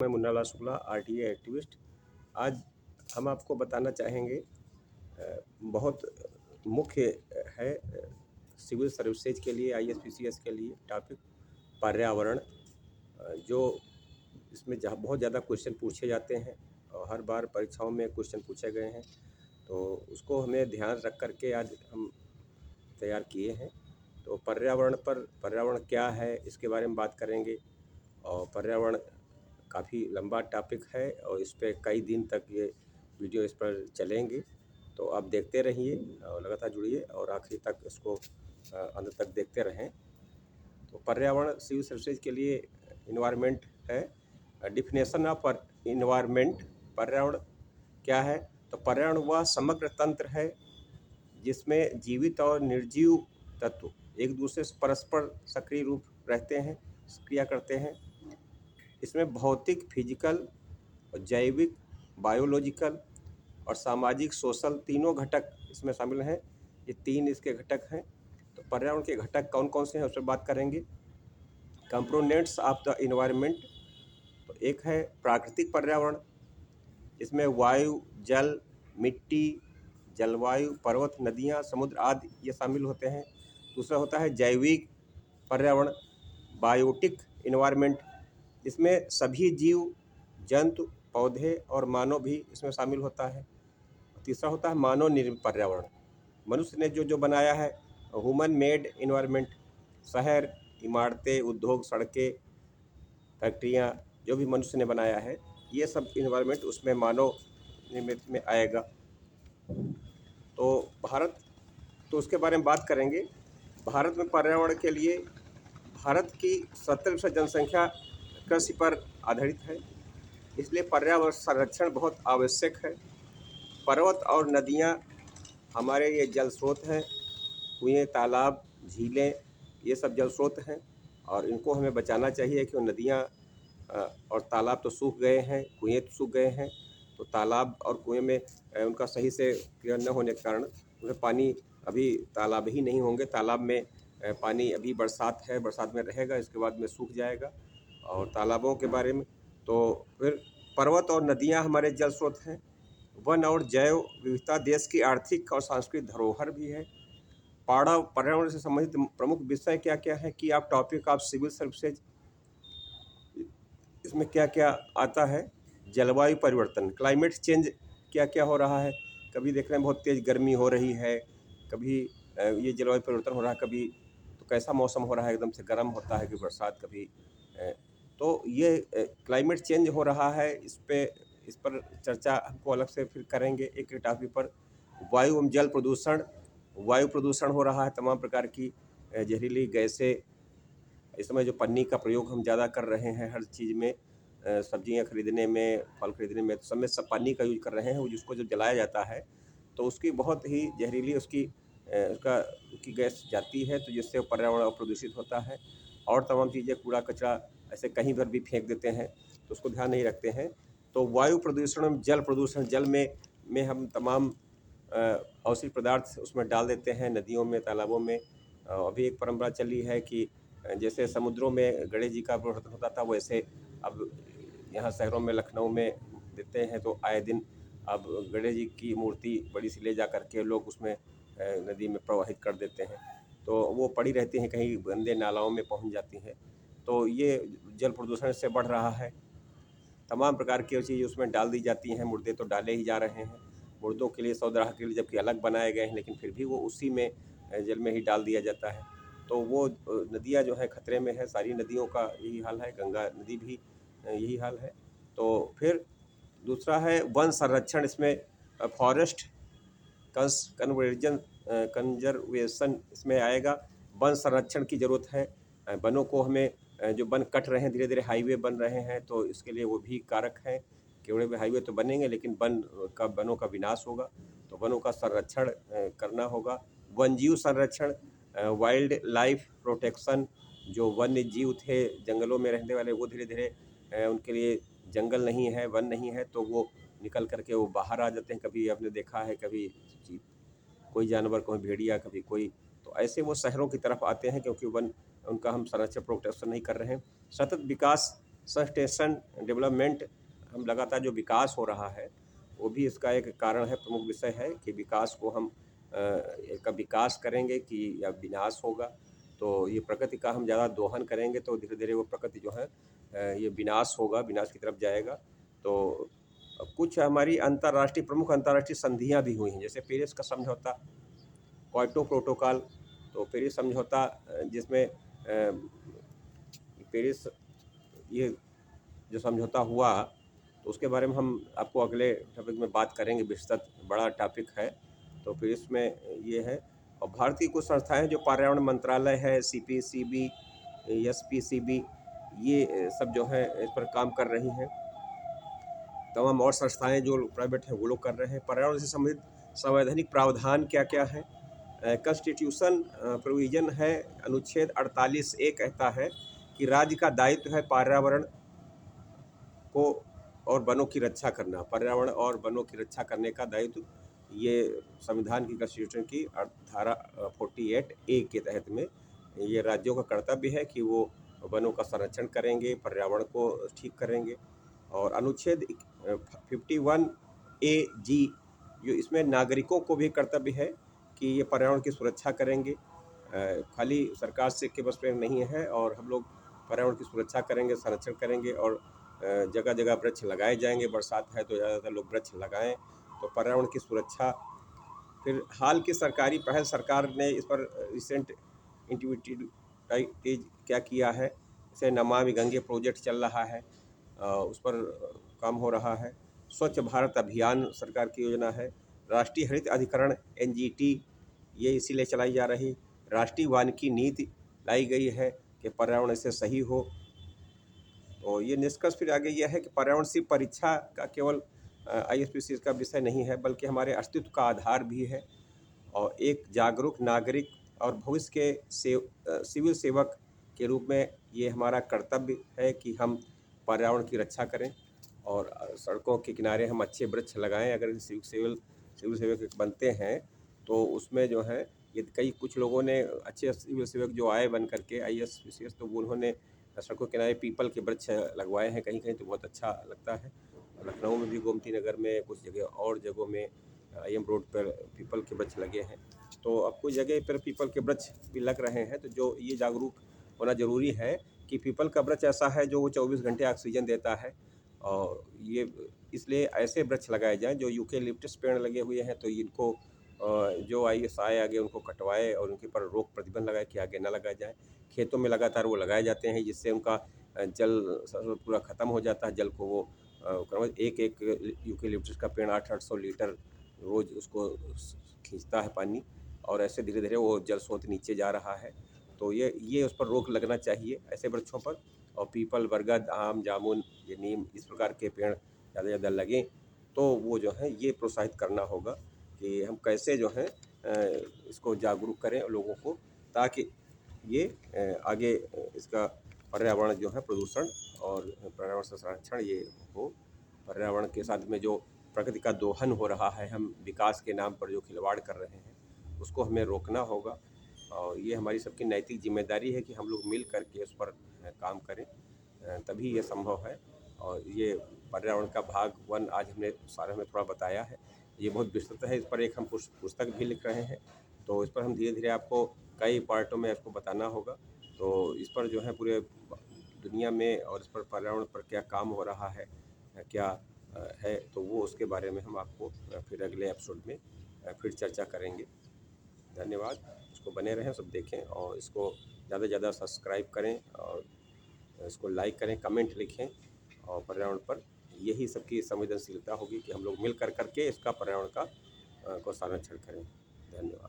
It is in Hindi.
मैं मुन्ना लाल शुक्ला आरटीए एक्टिविस्ट। आज हम आपको बताना चाहेंगे बहुत मुख्य है सिविल सर्विसेज के लिए आईएसपीसीएस के लिए टॉपिक पर्यावरण, जो इसमें जहाँ बहुत ज़्यादा क्वेश्चन पूछे जाते हैं और हर बार परीक्षाओं में क्वेश्चन पूछे गए हैं, तो उसको हमें ध्यान रख करके आज हम तैयार किए हैं। तो पर्यावरण क्या है इसके बारे में बात करेंगे। और पर्यावरण काफ़ी लंबा टॉपिक है और इस पे कई दिन तक ये वीडियो इस पर चलेंगे, तो आप देखते रहिए और लगातार जुड़िए और आखिरी तक इसको अंत तक देखते रहें। तो पर्यावरण सिविल सर्विसेज के लिए इन्वायरमेंट है। डिफिनेशन ऑफ इन्वायरमेंट, पर्यावरण क्या है? तो पर्यावरण वह समग्र तंत्र है जिसमें जीवित और निर्जीव तत्व एक दूसरे से परस्पर सक्रिय रूप रहते हैं, क्रिया करते हैं। इसमें भौतिक, फिजिकल और जैविक, बायोलॉजिकल और सामाजिक, सोशल तीनों घटक इसमें शामिल हैं। ये तीन इसके घटक हैं। तो पर्यावरण के घटक कौन कौन से हैं उस पर बात करेंगे। कंपोनेंट्स ऑफ द इन्वायरमेंट, तो एक है प्राकृतिक पर्यावरण, इसमें वायु, जल, मिट्टी, जलवायु, पर्वत, नदियाँ, समुद्र आदि ये शामिल होते हैं। दूसरा होता है जैविक पर्यावरण, बायोटिक इन्वायरमेंट, इसमें सभी जीव, जंतु, पौधे और मानव भी इसमें शामिल होता है। तीसरा होता है मानव निर्मित पर्यावरण, मनुष्य ने जो जो बनाया है, ह्यूमन मेड इन्वायरमेंट, शहर, इमारतें, उद्योग, सड़कें, फैक्ट्रियाँ, जो भी मनुष्य ने बनाया है, ये सब इन्वायरमेंट उसमें मानव निर्मित में आएगा। तो तो उसके बारे में बात करेंगे। भारत में पर्यावरण के लिए भारत की 70% जनसंख्या कृषि पर आधारित है, इसलिए पर्यावरण संरक्षण बहुत आवश्यक है। पर्वत और नदियाँ हमारे ये जल स्रोत हैं, कुएँ, तालाब, झीलें, ये सब जल स्रोत हैं और इनको हमें बचाना चाहिए। क्यों नदियाँ और तालाब तो सूख गए हैं, कुएँ तो सूख गए हैं, तो तालाब और कुएँ में उनका सही से क्लियर न होने के कारण उसमें पानी अभी तालाब ही नहीं होंगे। तालाब में पानी अभी बरसात है, बरसात में रहेगा, इसके बाद में सूख जाएगा। और तालाबों के बारे में तो फिर पर्वत और नदियाँ हमारे जल स्रोत हैं। वन और जैव विविधता देश की आर्थिक और सांस्कृतिक धरोहर भी है। पर्यावरण से संबंधित प्रमुख विषय क्या क्या है कि आप टॉपिक ऑफ सिविल सर्विसेज, इसमें क्या क्या आता है। जलवायु परिवर्तन, क्लाइमेट चेंज क्या क्या हो रहा है। कभी देख रहे हैं बहुत तेज़ गर्मी हो रही है, कभी ये जलवायु परिवर्तन हो रहा है, कभी तो कैसा मौसम हो रहा है, एकदम से गर्म होता है, कभी बरसात, कभी तो ये क्लाइमेट चेंज हो रहा है। इस पर चर्चा हमको अलग से फिर करेंगे एक टॉपिक पर। वायु एवं जल प्रदूषण, वायु प्रदूषण हो रहा है, तमाम प्रकार की जहरीली गैसें। इस समय जो पन्नी का प्रयोग हम ज़्यादा कर रहे हैं हर चीज़ में, सब्जियां खरीदने में, फल खरीदने में, तो सब में सब पन्नी का यूज कर रहे हैं। वो जिसको जब जलाया जाता है तो उसकी बहुत ही जहरीली उसकी गैस जाती है, तो जिससे पर्यावरण प्रदूषित होता है। और तमाम चीज़ें, कूड़ा कचरा ऐसे कहीं पर भी फेंक देते हैं, तो उसको ध्यान नहीं रखते हैं। तो वायु प्रदूषण, जल प्रदूषण, जल में हम तमाम औषधि पदार्थ उसमें डाल देते हैं, नदियों में, तालाबों में। अभी एक परंपरा चली है कि जैसे समुद्रों में गणेश जी का विसर्जन होता था, वैसे अब यहाँ शहरों में, लखनऊ में देते हैं। तो आए दिन अब गणेश जी की मूर्ति बड़ी सी ले जा कर के लोग उसमें नदी में प्रवाहित कर देते हैं, तो वो पड़ी रहती हैं, कहीं गंदे नालाओं में पहुँच जाती हैं। तो ये जल प्रदूषण इससे बढ़ रहा है। तमाम प्रकार की चीज़ उसमें डाल दी जाती हैं, मुर्दे तो डाले ही जा रहे हैं। मुर्दों के लिए, सौदाह के लिए जबकि अलग बनाए गए हैं, लेकिन फिर भी वो उसी में जल में ही डाल दिया जाता है। तो वो नदियाँ जो हैं खतरे में है, सारी नदियों का यही हाल है, गंगा नदी भी यही हाल है। तो फिर दूसरा है वन संरक्षण, इसमें फॉरेस्ट कंजर्वेशन इसमें आएगा। वन संरक्षण की ज़रूरत है। वनों को हमें, जो वन कट रहे हैं, धीरे धीरे हाईवे बन रहे हैं, तो इसके लिए वो भी कारक हैं। केवड़े में हाईवे तो बनेंगे, लेकिन वनों का विनाश होगा, तो वनों का संरक्षण करना होगा। वन्यजीव संरक्षण, वाइल्ड लाइफ प्रोटेक्शन, जो वन्य जीव थे जंगलों में रहने वाले, वो धीरे धीरे उनके लिए जंगल नहीं है, वन नहीं है, तो वो निकल करके वो बाहर आ जाते हैं। कभी आपने देखा है, कभी कोई जानवर, कोई भेड़िया, कभी कोई, तो ऐसे वो शहरों की तरफ आते हैं, क्योंकि वन उनका हम संरक्षण प्रोटेक्शन नहीं कर रहे हैं। सतत विकास, सस्टेनेशन डेवलपमेंट, हम लगातार जो विकास हो रहा है वो भी इसका एक कारण है, प्रमुख विषय है कि विकास को हम का विकास करेंगे कि या विनाश होगा। तो ये प्रकृति का हम ज़्यादा दोहन करेंगे तो धीरे धीरे वो प्रकृति जो है ये विनाश होगा, विनाश की तरफ जाएगा। तो कुछ हमारी अंतर्राष्ट्रीय प्रमुख अंतर्राष्ट्रीय संधियाँ भी हुई हैं, जैसे पेरिस का समझौता, क्योटो प्रोटोकॉल। तो पेरिस समझौता जिसमें पेरिस ये जो समझौता हुआ तो उसके बारे में हम आपको अगले टॉपिक में बात करेंगे, विस्तृत बड़ा टॉपिक है। तो फिर इसमें ये है, और भारतीय कुछ संस्थाएं जो पर्यावरण मंत्रालय है, CPCB, SPCB, ये सब जो है इस पर काम कर रही हैं। तमाम और संस्थाएं जो प्राइवेट हैं वो लोग कर रहे हैं। पर्यावरण से संबंधित संवैधानिक प्रावधान क्या क्या है? कॉन्स्टिट्यूशन प्रोविजन है, अनुच्छेद 48A कहता है कि राज्य का दायित्व है पर्यावरण को और वनों की रक्षा करना। पर्यावरण और वनों की रक्षा करने का दायित्व ये संविधान की कॉन्स्टिट्यूशन की धारा 48A के तहत में ये राज्यों का कर्तव्य है कि वो वनों का संरक्षण करेंगे, पर्यावरण को ठीक करेंगे। और अनुच्छेद 51AG जो इसमें नागरिकों को भी कर्तव्य है कि ये पर्यावरण की सुरक्षा करेंगे। खाली सरकार से के बस पे नहीं है, और हम लोग पर्यावरण की सुरक्षा करेंगे, संरक्षण करेंगे, और जगह जगह वृक्ष लगाए जाएंगे। बरसात है तो ज़्यादातर लोग वृक्ष लगाएं, तो पर्यावरण की सुरक्षा। फिर हाल की सरकारी पहल, सरकार ने इस पर रिसेंट एक्टिविटीज क्या किया है, जैसे नमामि गंगे प्रोजेक्ट चल रहा है, उस पर काम हो रहा है। स्वच्छ भारत अभियान सरकार की योजना है। राष्ट्रीय हरित अधिकरण NGT ये इसीलिए चलाई जा रही। राष्ट्रीय वानिकी नीति लाई गई है कि पर्यावरण से सही हो। तो ये निष्कर्ष फिर आगे यह है कि पर्यावरण सिर्फ परीक्षा का केवल ISPCS का विषय नहीं है, बल्कि हमारे अस्तित्व का आधार भी है। और एक जागरूक नागरिक और भविष्य के सिविल सेवक के रूप में ये हमारा कर्तव्य है कि हम पर्यावरण की रक्षा करें, और सड़कों के किनारे हम अच्छे वृक्ष लगाएं। अगर सिविल सेवक बनते हैं तो उसमें जो है ये कुछ लोगों ने अच्छे सिविल सेवक जो आए बन करके ISPCS, तो वो उन्होंने सड़कों के किनारे पीपल के वृक्ष लगवाए हैं कहीं कहीं, तो बहुत अच्छा लगता है। लखनऊ में भी, गोमती नगर में, कुछ जगह और जगहों में IM रोड पर पीपल के वृक्ष लगे हैं। तो अब कुछ जगह पर पीपल के वृक्ष भी लग रहे हैं। तो जो ये जागरूक होना ज़रूरी है कि पीपल का वृक्ष ऐसा है जो 24 घंटे ऑक्सीजन देता है, और ये इसलिए ऐसे वृक्ष लगाए जाएं। जो यूकेलिप्टस पेड़ लगे हुए हैं तो इनको जो ISI आगे उनको कटवाए और उनके पर रोक प्रतिबंध लगाए कि आगे न लगाए जाए। खेतों में लगातार वो लगाए जाते हैं, जिससे उनका जल पूरा ख़त्म हो जाता है। जल को वो एक यूकेलिप्टस का पेड़ 800 लीटर रोज़ उसको खींचता है पानी, और ऐसे धीरे धीरे वो जल स्रोत नीचे जा रहा है। तो ये उस पर रोक लगना चाहिए ऐसे वृक्षों पर। और पीपल, बरगद, आम, जामुन, ये नीम, इस प्रकार के पेड़ ज़्यादा से ज़्यादा लगें। तो वो जो है ये प्रोत्साहित करना होगा कि हम कैसे जो है इसको जागरूक करें लोगों को, ताकि ये आगे इसका पर्यावरण जो है प्रदूषण और पर्यावरण से संरक्षण ये हो। पर्यावरण के साथ में जो प्रकृति का दोहन हो रहा है, हम विकास के नाम पर जो खिलवाड़ कर रहे हैं, उसको हमें रोकना होगा। और ये हमारी सबकी नैतिक जिम्मेदारी है कि हम लोग मिल करके उस पर काम करें, तभी ये संभव है। और ये पर्यावरण का भाग 1 आज हमने सारा में थोड़ा बताया है, ये बहुत विस्तृत है। इस पर एक हम पुस्तक भी लिख रहे हैं, तो इस पर हम धीरे धीरे आपको कई पार्टों में इसको बताना होगा। तो इस पर जो है पूरे दुनिया में और इस पर पर्यावरण पर क्या काम हो रहा है, क्या है, तो वो उसके बारे में हम आपको फिर अगले एपिसोड में फिर चर्चा करेंगे। धन्यवाद। इसको बने रहें, सब देखें, और इसको ज़्यादा से ज़्यादा सब्सक्राइब करें, और इसको लाइक करें, कमेंट लिखें। और पर्यावरण पर यही सबकी संवेदनशीलता होगी कि हम लोग मिल कर करके इसका पर्यावरण का को संरक्षण करें। धन्यवाद।